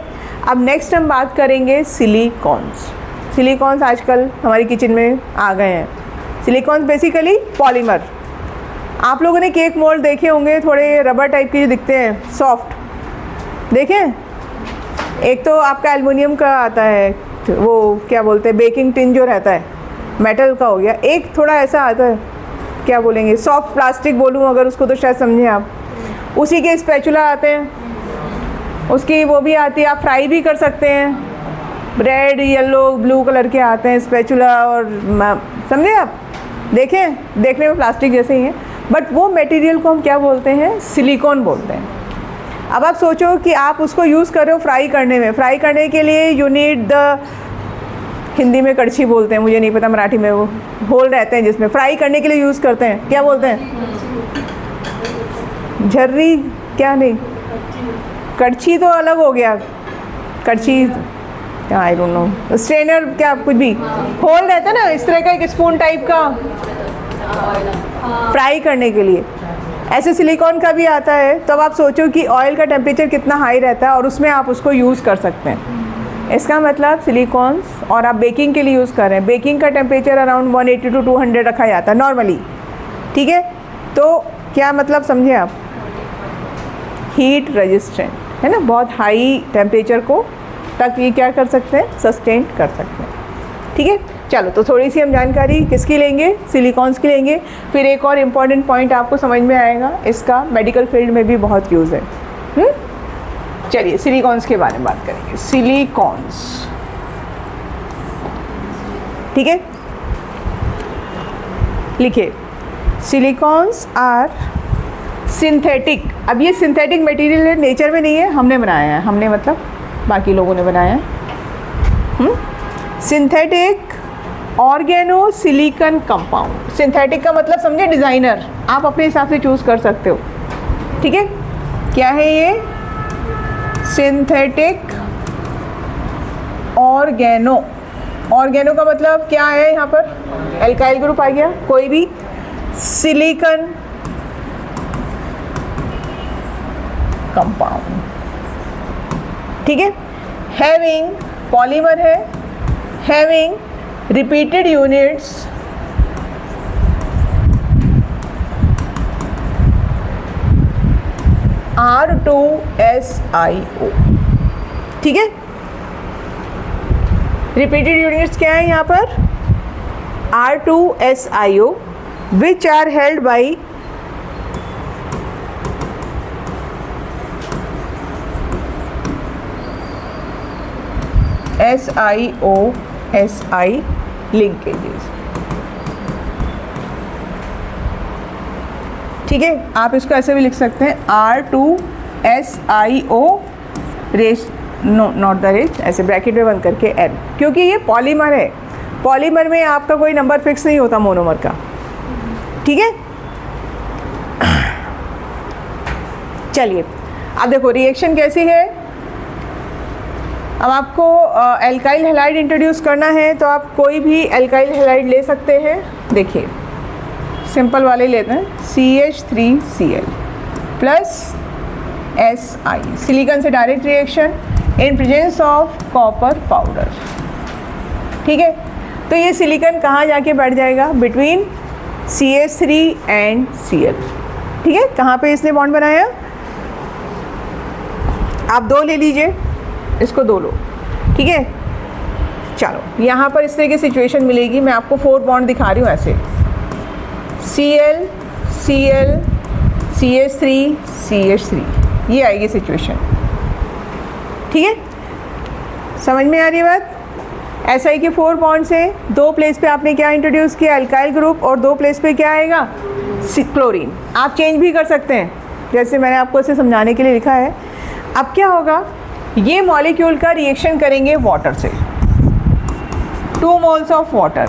अब नेक्स्ट हम बात करेंगे सिलिकॉन्स. सिलिकॉन्स आजकल हमारी किचन में आ गए हैं. Silicones basically polymer. आप लोगों ने केक मोल्ड देखे होंगे, थोड़े रबर टाइप के जो दिखते हैं, सॉफ्ट. देखें? एक तो आपका एल्युमिनियम का आता है, वो क्या बोलते हैं, बेकिंग टिन जो रहता है, मेटल का हो गया. एक थोड़ा ऐसा आता है, क्या बोलेंगे, सॉफ्ट प्लास्टिक बोलूँ अगर उसको तो शायद समझें आप. उसी के स्पैचुला आते हैं, उसकी वो भी आती है, आप फ्राई भी कर सकते हैं. रेड, येलो, ब्लू कलर के आते हैं स्पैचुला. और समझे आप? देखें, देखने में प्लास्टिक जैसे ही हैं, बट वो मटेरियल को हम क्या बोलते हैं? सिलिकॉन बोलते हैं. अब आप सोचो कि आप उसको यूज़ कर रहे हो फ्राई करने में. फ्राई करने के लिए यू नीड द, हिंदी में कड़छी बोलते हैं, मुझे नहीं पता मराठी में, वो होल रहते हैं जिसमें फ्राई करने के लिए यूज़ करते हैं. क्या बोलते हैं? झर्री? क्या? नहीं, कड़छी तो अलग हो गया. कड़छी, आई डोंट नो, स्ट्रेनर, क्या कुछ भी होल रहता है ना, इस तरह का एक स्पून टाइप का फ्राई करने के लिए. ऐसे सिलिकॉन का भी आता है. तो अब आप सोचो कि ऑयल का टेम्परेचर कितना हाई रहता है और उसमें आप उसको यूज़ कर सकते हैं. इसका मतलब सिलिकॉन्स, और आप बेकिंग के लिए यूज़ कर रहे हैं. बेकिंग का टेम्परेचर अराउंड 180 to 200 रखा जाता है नॉर्मली. ठीक है? तो क्या मतलब समझे आप? हीट रेजिस्टेंट है ना, बहुत हाई टेम्परेचर को तक ये क्या कर सकते हैं? सस्टेन कर सकते हैं. ठीक है? चलो तो थोड़ी सी हम जानकारी किसकी लेंगे, सिलिकॉन्स की लेंगे। फिर एक और इम्पॉर्टेंट पॉइंट आपको समझ में आएगा, इसका मेडिकल फील्ड में भी बहुत यूज़ है। चलिए सिलिकॉन्स के बारे में बात करेंगे। सिलिकॉन्स, ठीक है, लिखिए सिलिकॉन्स आर सिंथेटिक। अब ये सिंथेटिक मटेरियल है, नेचर में नहीं है, हमने बनाया है, हमने मतलब बाकी लोगों ने बनाया है। Synthetic organo silicon compound. Synthetic का मतलब समझे, डिज़ाइनर, आप अपने हिसाब से चूज़ कर सकते हो, ठीक है। क्या है ये? Synthetic oregano. ऑर्गेनो का मतलब क्या है? यहाँ पर एल्काइल ग्रुप आ गया, कोई भी सिलिकॉन कंपाउंड, ठीक है। हैविंग, पॉलीमर है, हैविंग रिपीटेड यूनिट्स R2SiO, ठीक है। रिपीटेड यूनिट्स क्या है यहाँ पर? R2SiO, which are held by SiO-Si linkages, ठीक है। आप इसको ऐसे भी लिख सकते हैं R2SiO race, no not the race, ऐसे ब्रैकेट में बंद करके N, क्योंकि ये पॉलीमर है। पॉलीमर में आपका कोई नंबर फिक्स नहीं होता मोनोमर का, ठीक है। चलिए अब देखो रिएक्शन कैसी है। अब आपको एल्काइल हैलाइड इंट्रोड्यूस करना है, तो आप कोई भी एल्काइल हैलाइड ले सकते हैं। देखिए सिंपल वाले लेते हैं, CH3Cl प्लस Si, सिलिकॉन से direct reaction in presence of copper powder, ठीक है। तो ये सिलिकॉन कहाँ जाके बैठ जाएगा? बिटवीन CH3 एंड Cl, ठीक है। कहाँ पे इसने बॉन्ड बनाया? आप 2 ले लीजिए, इसको 2 लो, ठीक है। चलो यहाँ पर इस तरह की सिचुएशन मिलेगी, मैं आपको 4 बॉन्ड दिखा रही हूँ ऐसे, Cl Cl CH3 CH3, ये आएगी सिचुएशन, ठीक है। समझ में आ रही है बात? SI के 4 बॉन्ड से 2 प्लेस पे आपने क्या इंट्रोड्यूस किया? एल्काइल ग्रुप, और 2 प्लेस पे क्या आएगा? क्लोरीन। आप चेंज भी कर सकते हैं, जैसे मैंने आपको इसे समझाने के लिए लिखा है। अब क्या होगा? ये मॉलिक्यूल का रिएक्शन करेंगे वाटर से, 2 मोल्स ऑफ वाटर।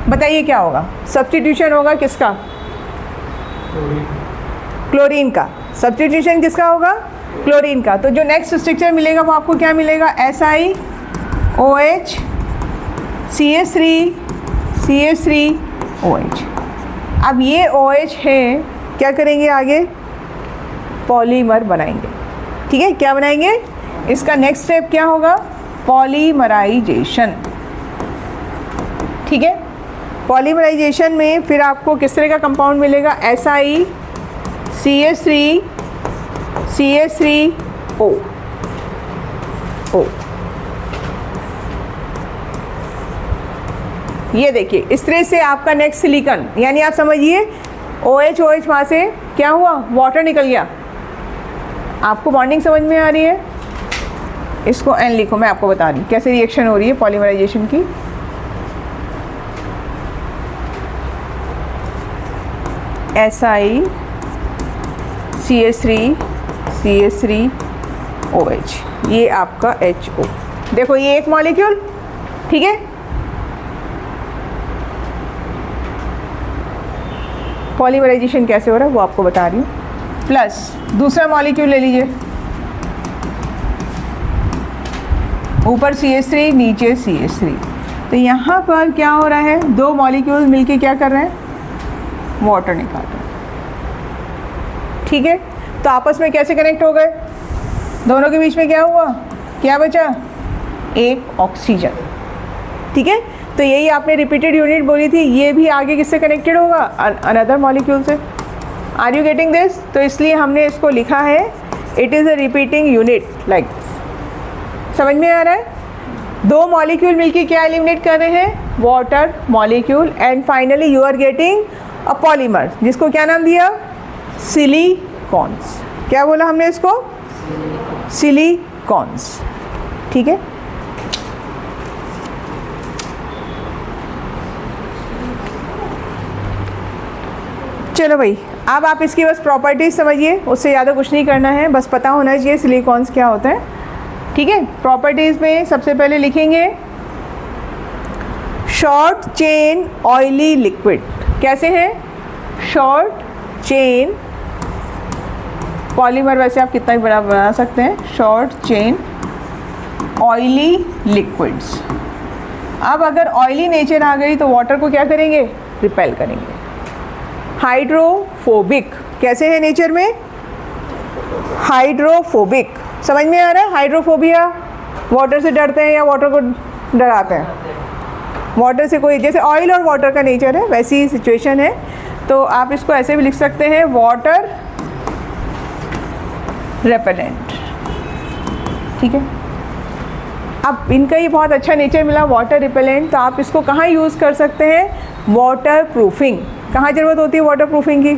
बताइए क्या होगा? सब्स्टिट्यूशन होगा किसका? क्लोरीन का। सब्स्टिट्यूशन किसका होगा? क्लोरीन का। तो जो नेक्स्ट स्ट्रक्चर मिलेगा वो आपको क्या मिलेगा? SiOH CH3OH। अब ये OH है, क्या करेंगे आगे? पॉलीमर बनाएंगे, ठीक है। क्या बनाएंगे? इसका नेक्स्ट स्टेप क्या होगा? पॉलीमराइजेशन, ठीक है। पॉलीमराइजेशन में फिर आपको किस तरह का कंपाउंड मिलेगा? Si CH3CH3O। ये देखिए इस तरह से आपका नेक्स्ट सिलिकॉन, यानी आप समझिए OH वहाँ से क्या हुआ? वाटर निकल गया। आपको बॉन्डिंग समझ में आ रही है? इसको N लिखो, मैं आपको बता रही हूँ कैसे रिएक्शन हो रही है पॉलीमराइजेशन की। Si CH3CH3OH, ये आपका HO। देखो ये एक मॉलिक्यूल, ठीक है। पॉलीमराइजेशन कैसे हो रहा है वो आपको बता रही हूँ। प्लस दूसरा मॉलिक्यूल ले लीजिए, ऊपर CH3 नीचे CH3। तो यहाँ पर क्या हो रहा है? 2 मॉलिक्यूल मिलके क्या कर रहे हैं? वाटर निकाल रहे हैं, ठीक है। तो आपस में कैसे कनेक्ट हो गए? दोनों के बीच में क्या हुआ? क्या बचा? एक ऑक्सीजन, ठीक है। तो यही आपने रिपीटेड यूनिट बोली थी, ये भी आगे किससे कनेक्टेड होगा? अनदर मॉलिक्यूल से। Are you getting this? तो इसलिए हमने इसको लिखा है it is a repeating unit like. समझ में आ रहा है? दो मॉलिक्यूल मिलके क्या एलिमिनेट कर रहे हैं, water molecule, and finally you are getting a polymer जिसको क्या नाम दिया, सिलिकॉन्स। क्या बोला हमने इसको, सिलिकॉन्स। ठीक है, चलो भाई अब आप इसकी बस प्रॉपर्टीज समझिए, उससे ज़्यादा कुछ नहीं करना है, बस पता होना चाहिए सिलिकॉन्स क्या होता है। ठीक है, प्रॉपर्टीज में सबसे पहले लिखेंगे शॉर्ट चेन ऑयली लिक्विड। कैसे है, शॉर्ट चेन पॉलीमर, वैसे आप कितना ही बड़ा बना सकते हैं, शॉर्ट चेन ऑयली लिक्विड्स। अब अगर ऑयली नेचर आ गई तो वाटर को क्या करेंगे, रिपेल करेंगे। हाइड्रोफोबिक, कैसे है नेचर में, हाइड्रोफोबिक। समझ में आ रहा है, हाइड्रोफोबिया वाटर से डरते हैं या वाटर को डराते हैं, वाटर से कोई, जैसे ऑयल और वाटर का नेचर है वैसी सिचुएशन है। तो आप इसको ऐसे भी लिख सकते हैं, वाटर रेपेलेंट। ठीक है, अब इनका ही बहुत अच्छा नेचर मिला वाटर रिपेलेंट, तो आप इसको कहाँ यूज़ कर सकते हैं, वाटर प्रूफिंग। कहाँ ज़रूरत होती है वाटर प्रूफिंग की,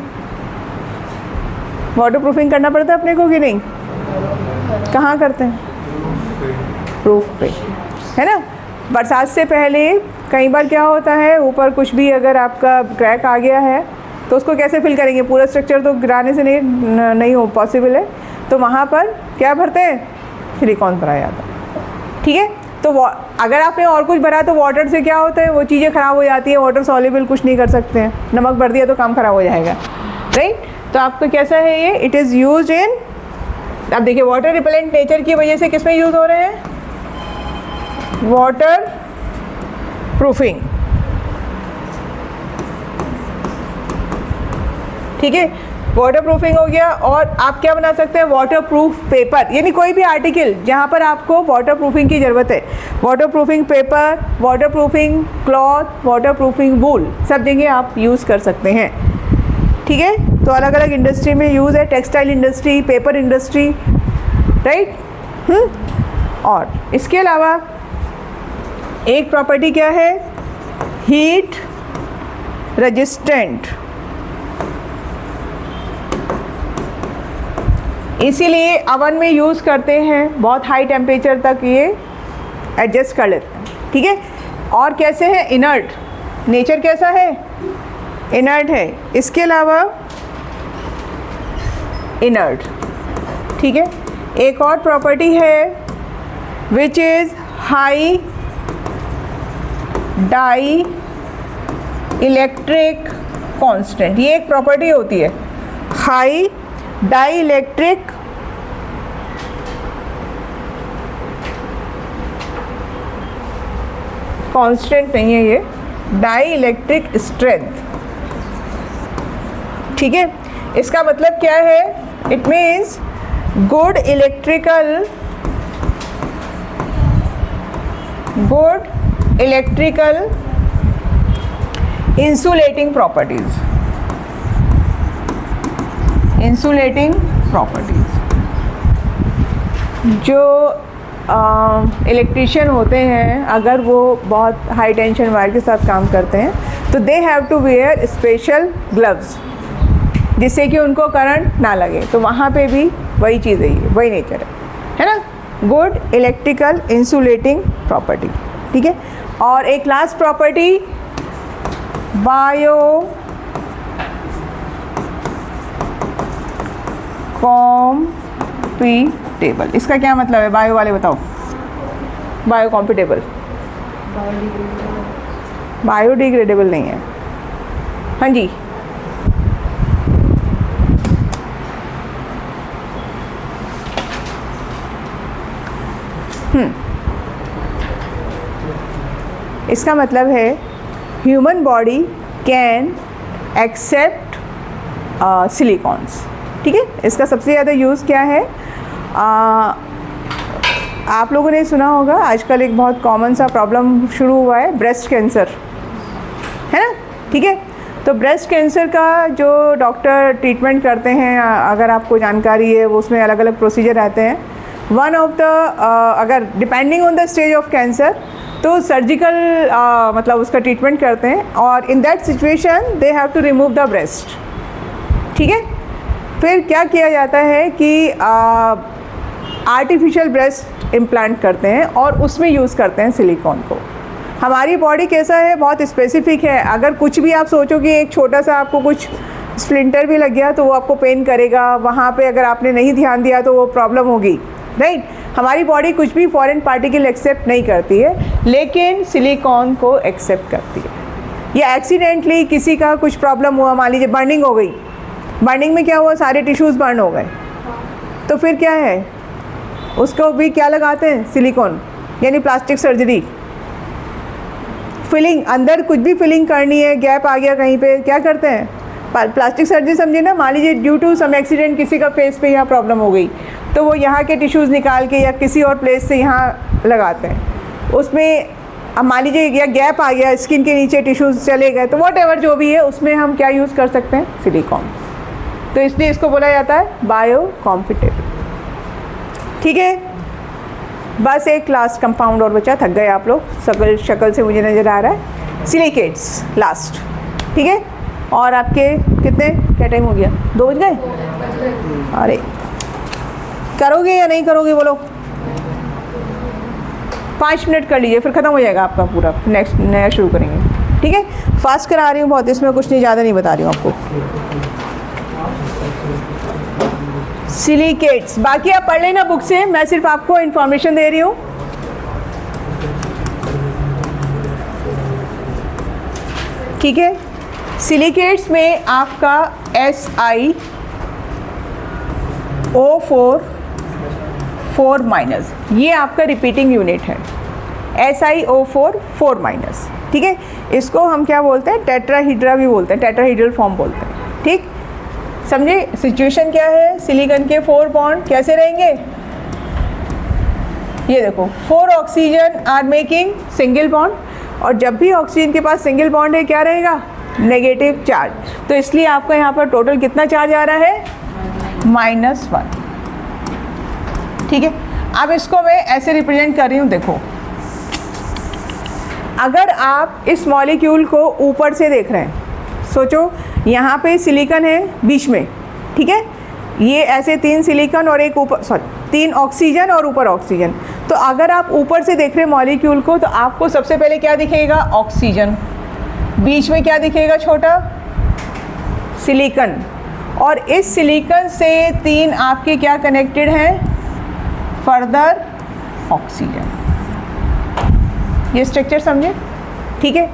वाटर प्रूफिंग करना पड़ता है अपने को कि नहीं, कहाँ करते हैं, प्रूफ पे, है ना। बरसात से पहले कई बार क्या होता है, ऊपर कुछ भी अगर आपका क्रैक आ गया है तो उसको कैसे फिल करेंगे, पूरा स्ट्रक्चर तो गिराने से नहीं हो पॉसिबल है, तो वहाँ पर क्या भरते हैं, सिलिकॉन भरा जाता है। ठीक है, तो अगर आपने और कुछ भरा तो वाटर से क्या होता है, वो चीज़ें ख़राब हो जाती है, वाटर सॉल्युबल कुछ नहीं कर सकते हैं, नमक भर दिया तो काम ख़राब हो जाएगा, राइट। तो आपको कैसा है ये, इट इज़ यूज्ड इन, अब देखिए वाटर रिपेलेंट नेचर की वजह से किस में यूज़ हो रहे हैं, वाटर प्रूफिंग। ठीक है, वाटर प्रूफिंग हो गया। और आप क्या बना सकते हैं, वाटर प्रूफ पेपर, यानी कोई भी आर्टिकल जहाँ पर आपको वाटर प्रूफिंग की ज़रूरत है, water proofing paper, water proofing cloth, water proofing wool, सब जगह आप यूज़ कर सकते हैं। ठीक है, तो अलग अलग इंडस्ट्री में यूज़ है, textile industry, paper industry, right. और इसके अलावा एक प्रॉपर्टी क्या है, हीट रेजिस्टेंट, इसीलिए अवन में यूज़ करते हैं, बहुत हाई टेम्परेचर तक ये एडजस्ट कर लेते हैं। ठीक है, और कैसे है, इनर्ट, नेचर कैसा है, इनर्ट है। इसके अलावा इनर्ट, ठीक है, एक और प्रॉपर्टी है which is high dielectric constant, ये एक प्रॉपर्टी होती है, हाई डाई इलेक्ट्रिक कांस्टेंट नहीं है, ये डाई इलेक्ट्रिक स्ट्रेंथ। ठीक है, इसका मतलब क्या है, it means good electrical insulating properties, insulating properties. जो इलेक्ट्रिशियन होते हैं अगर वो बहुत हाई टेंशन वायर के साथ काम करते हैं तो they have to wear special gloves जिससे कि उनको करंट ना लगे, तो वहाँ पे भी वही चीज़ है, वही नेचर है ना, गुड इलेक्ट्रिकल इंसुलेटिंग प्रॉपर्टी। ठीक है, और एक लास्ट प्रॉपर्टी बायो कॉम्पिटेबल, इसका क्या मतलब है, बायो वाले बताओ, बायो कॉम्पिटेबल, बायोडिग्रेडेबल नहीं है। हाँ जी, इसका मतलब है human body can accept silicones. ठीक है, इसका सबसे ज़्यादा यूज़ क्या है, आप लोगों ने सुना होगा आजकल एक बहुत कॉमन सा प्रॉब्लम शुरू हुआ है, ब्रेस्ट कैंसर, है ना। ठीक है, तो ब्रेस्ट कैंसर का जो डॉक्टर ट्रीटमेंट करते हैं, अगर आपको जानकारी है, वो उसमें अलग अलग प्रोसीजर रहते हैं। वन ऑफ द अगर depending on the stage of cancer तो सर्जिकल मतलब उसका ट्रीटमेंट करते हैं, और in that situation they have to remove the breast. ठीक है, फिर क्या किया जाता है कि आर्टिफिशियल ब्रेस्ट इम्प्लांट करते हैं और उसमें यूज़ करते हैं सिलिकॉन को। हमारी बॉडी कैसा है, बहुत स्पेसिफिक है। अगर कुछ भी आप सोचो कि एक छोटा सा आपको कुछ स्प्लिंटर भी लग गया तो वो आपको पेन करेगा, वहाँ पे अगर आपने नहीं ध्यान दिया तो वो प्रॉब्लम होगी, राइट। हमारी बॉडी कुछ भी फॉरेन पार्टिकल एक्सेप्ट नहीं करती है, लेकिन सिलिकॉन को एक्सेप्ट करती है। या एक्सीडेंटली किसी का कुछ प्रॉब्लम हुआ, मान लीजिए बर्निंग हो गई, बर्निंग में क्या हुआ, सारे टिश्यूज़ बर्न हो गए, तो फिर क्या है, उसको भी क्या लगाते हैं, सिलिकॉन, यानी प्लास्टिक सर्जरी। फिलिंग, अंदर कुछ भी फिलिंग करनी है, गैप आ गया कहीं पे, क्या करते हैं, प्लास्टिक सर्जरी समझिए ना। मान लीजिए ड्यू टू सम एक्सीडेंट किसी का फेस पे यहाँ प्रॉब्लम हो गई, तो वो यहाँ के टिश्यूज़ निकाल के या किसी और प्लेस से यहाँ लगाते हैं। उसमें अब मान लीजिए या गैप आ गया, स्किन के नीचे टिश्यूज़ चले गए, तो वॉट एवर जो भी है उसमें हम क्या यूज़ कर सकते हैं, सिलिकॉन। तो इसलिए इसको बोला जाता है बायो कॉम्पिटेबल। ठीक है, बस एक लास्ट कंपाउंड और बचा, थक गए आप लोग, शक्ल से मुझे नज़र आ रहा है। सिलिकेट्स लास्ट, ठीक है। और आपके कितने, क्या टाइम हो गया, 2 बज गए। अरे करोगे या नहीं करोगे बोलो, 5 मिनट कर लीजिए, फिर ख़त्म हो जाएगा आपका पूरा, नेक्स्ट नया शुरू करेंगे। ठीक है, फास्ट करा रही हूँ बहुत, इसमें कुछ नहीं, ज़्यादा नहीं बता रही हूँ आपको। सिलिकेट्स बाकी आप पढ़ लेना बुक से, मैं सिर्फ आपको इन्फॉर्मेशन दे रही हूँ। ठीक है, सिलिकेट्स में आपका SiO4 4 माइनस, ये आपका रिपीटिंग यूनिट है, SiO4 4 माइनस। ठीक है, इसको हम क्या बोलते हैं, टेट्राहीड्रा भी बोलते हैं, टेट्राहीड्रल फॉर्म बोलते हैं। ठीक, समझे सिचुएशन क्या है, सिलिकॉन के 4 बॉन्ड कैसे रहेंगे, ये देखो 4 oxygen are making single bond, और जब भी ऑक्सीजन के पास सिंगल बॉन्ड है क्या रहेगा, नेगेटिव चार्ज। तो इसलिए आपका यहाँ पर टोटल कितना चार्ज आ रहा है, -1। ठीक है, अब इसको मैं ऐसे रिप्रेजेंट कर रही हूँ, देखो अगर आप इस मॉलिक्यूल को ऊपर से देख रहे हैं, सोचो यहाँ पे सिलिकॉन है बीच में, ठीक है, ये ऐसे 3 सिलिकॉन और एक ऊपर, 3 ऑक्सीजन और ऊपर ऑक्सीजन। तो अगर आप ऊपर से देख रहे हैं मॉलिक्यूल को, तो आपको सबसे पहले क्या दिखेगा, ऑक्सीजन, बीच में क्या दिखेगा, छोटा सिलिकॉन, और इस सिलिकॉन से 3 आपके क्या कनेक्टेड हैं, फर्दर ऑक्सीजन। ये स्ट्रक्चर समझे। ठीक है,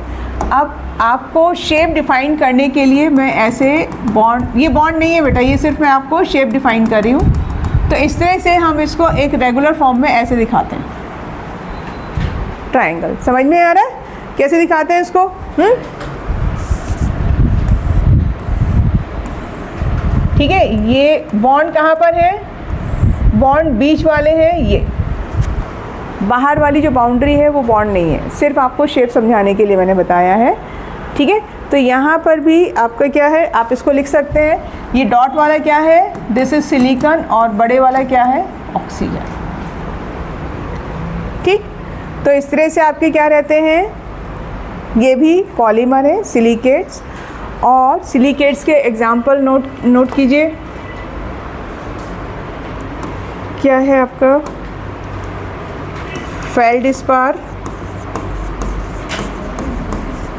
अब आपको शेप डिफाइन करने के लिए मैं ऐसे बॉन्ड, ये बॉन्ड नहीं है बेटा, ये सिर्फ मैं आपको शेप डिफाइन कर रही हूँ। तो इस तरह से हम इसको एक रेगुलर फॉर्म में ऐसे दिखाते हैं, ट्रायंगल। समझ में आ रहा है कैसे दिखाते हैं इसको? ठीक है, ये बॉन्ड कहाँ पर है, बॉन्ड बीच वाले हैं, ये बाहर वाली जो बाउंड्री है वो बॉन्ड नहीं है, सिर्फ आपको शेप समझाने के लिए मैंने बताया है। ठीक है, तो यहाँ पर भी आपका क्या है, आप इसको लिख सकते हैं, ये डॉट वाला क्या है, दिस इज सिलिकॉन, और बड़े वाला क्या है, ऑक्सीजन। ठीक, तो इस तरह से आपके क्या रहते हैं, ये भी पॉलीमर है, सिलिकेट्स। और सिलिकेट्स के एग्जाम्पल नोट कीजिए, क्या है आपका, फेल्डस्पार,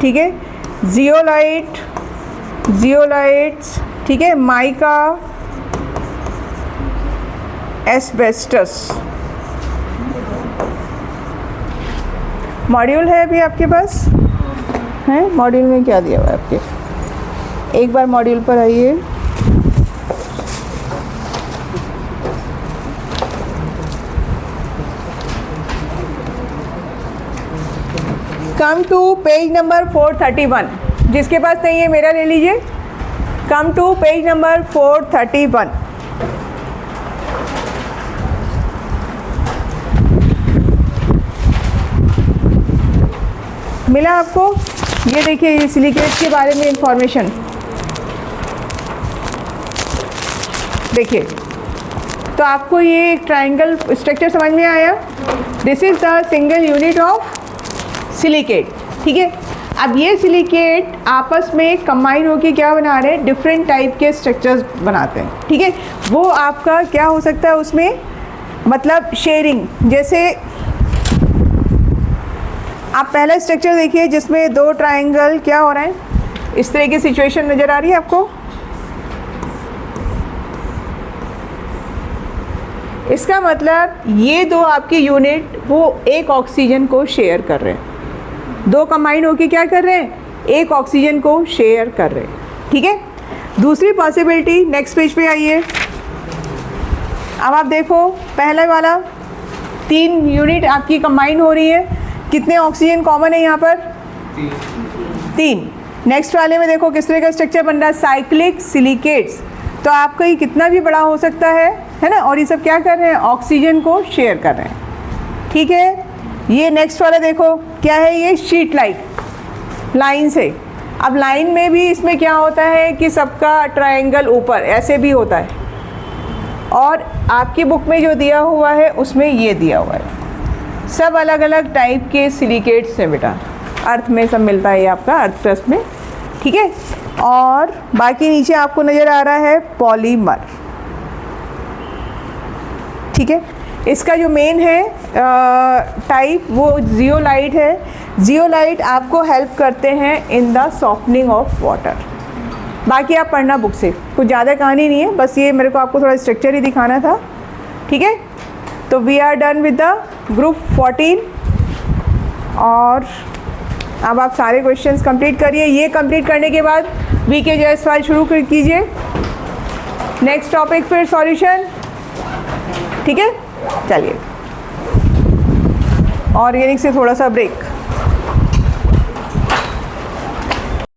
ठीक है, जियोलाइट्स, ठीक है, माइका, एस्बेस्टस। मॉड्यूल है अभी आपके पास, है मॉड्यूल में क्या दिया हुआ है आपके, एक बार मॉड्यूल पर आइए। कम टू पेज नंबर 431, जिसके पास नहीं है मेरा ले लीजिए। Come to page number 431। मिला आपको? ये देखिए, ये सिलिकेट्स के बारे में इंफॉर्मेशन देखिए, तो आपको ये ट्राइंगल स्ट्रक्चर समझ में आया। This is the single unit of silicate, ठीक है। अब ये सिलिकेट आपस में कंबाइन होकर क्या बना रहे हैं, डिफरेंट टाइप के स्ट्रक्चर्स बनाते हैं, ठीक है। वो आपका क्या हो सकता है उसमें, मतलब शेयरिंग। जैसे आप पहला स्ट्रक्चर देखिए जिसमें दो ट्राइंगल क्या हो रहे हैं, इस तरह की सिचुएशन नज़र आ रही है आपको। इसका मतलब ये दो आपके यूनिट वो एक ऑक्सीजन को शेयर कर रहे हैं, दो कंबाइन होके क्या कर रहे हैं, एक ऑक्सीजन को शेयर कर रहे हैं, ठीक है। दूसरी पॉसिबिलिटी, नेक्स्ट पेज पे आइए। अब आप देखो पहले वाला 3 यूनिट आपकी कंबाइन हो रही है, कितने ऑक्सीजन कॉमन है यहाँ पर, 3। नेक्स्ट वाले में देखो किस तरह का स्ट्रक्चर बन रहा है, साइक्लिक सिलिकेट्स। तो आपका ये कितना भी बड़ा हो सकता है ना, और ये सब क्या कर रहे हैं, ऑक्सीजन को शेयर कर रहे हैं, ठीक है। ये नेक्स्ट वाला देखो क्या है, ये शीट लाइक लाइन से। अब लाइन में भी इसमें क्या होता है कि सबका ट्रायंगल ऊपर ऐसे भी होता है, और आपकी बुक में जो दिया हुआ है उसमें ये दिया हुआ है। सब अलग अलग टाइप के सिलिकेट्स हैं बेटा, अर्थ में सब मिलता है ये आपका अर्थ क्रस्ट में, ठीक है। और बाकी नीचे आपको नज़र आ रहा है पॉलीमर, ठीक है। इसका जो मेन है टाइप वो जियोलाइट है। जियोलाइट आपको हेल्प करते हैं in the softening of water. बाकी आप पढ़ना बुक से, कुछ ज़्यादा कहानी नहीं है, बस ये मेरे को आपको थोड़ा स्ट्रक्चर ही दिखाना था, ठीक है। तो we are done with the group 14, और अब आप सारे क्वेश्चंस कंप्लीट करिए। ये कंप्लीट करने के बाद वीके जय सवाल शुरू कीजिए। नेक्स्ट टॉपिक फिर सॉल्यूशन, ठीक है। चलिए ऑर्गेनिक से थोड़ा सा ब्रेक।